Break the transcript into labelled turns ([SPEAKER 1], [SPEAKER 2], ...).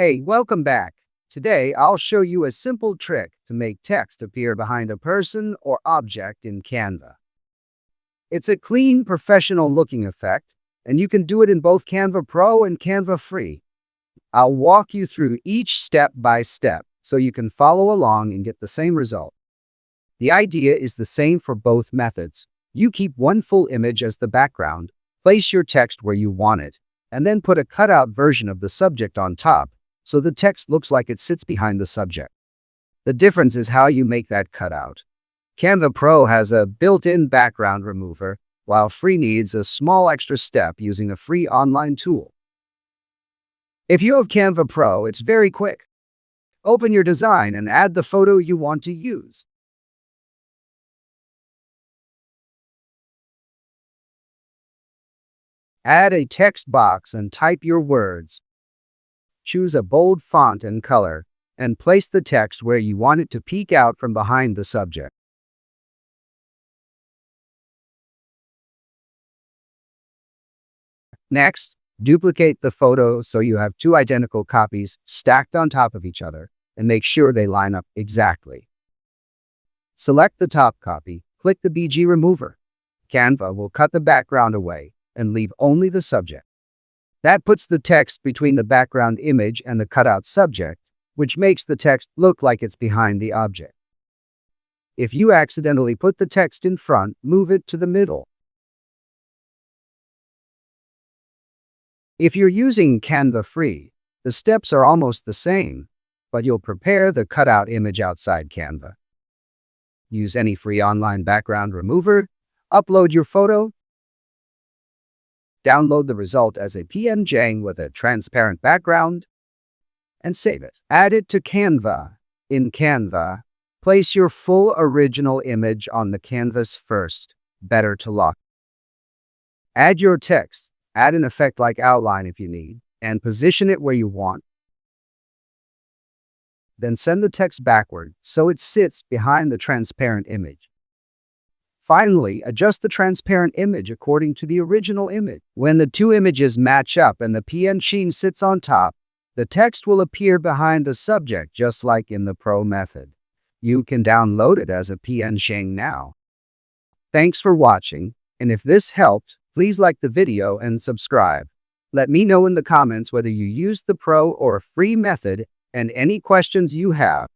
[SPEAKER 1] Hey, welcome back. Today, I'll show you a simple trick to make text appear behind a person or object in Canva. It's a clean, professional-looking effect, and you can do it in both Canva Pro and Canva Free. I'll walk you through each step by step so you can follow along and get the same result. The idea is the same for both methods. You keep one full image as the background, place your text where you want it, and then put a cutout version of the subject on top, so the text looks like it sits behind the subject. The difference is how you make that cutout. Canva Pro has a built-in background remover, while Free needs a small extra step using a free online tool. If you have Canva Pro, it's very quick. Open your design and add the photo you want to use. Add a text box and type your words. Choose a bold font and color, and place the text where you want it to peek out from behind the subject. Next, duplicate the photo so you have two identical copies stacked on top of each other, and make sure they line up exactly. Select the top copy, click the BG remover. Canva will cut the background away and leave only the subject. That puts the text between the background image and the cutout subject, which makes the text look like it's behind the object. If you accidentally put the text in front, move it to the middle. If you're using Canva Free, the steps are almost the same, but you'll prepare the cutout image outside Canva. Use any free online background remover, upload your photo, download the result as a PNG with a transparent background, and save it. Add it to Canva. In Canva, place your full original image on the canvas first, better to lock. Add your text, add an effect like outline if you need, and position it where you want. Then send the text backward so it sits behind the transparent image. Finally, adjust the transparent image according to the original image. When the two images match up and the PNG sits on top, the text will appear behind the subject just like in the Pro method. You can download it as a PNG now. Thanks for watching, and if this helped, please like the video and subscribe. Let me know in the comments whether you used the Pro or Free method and any questions you have.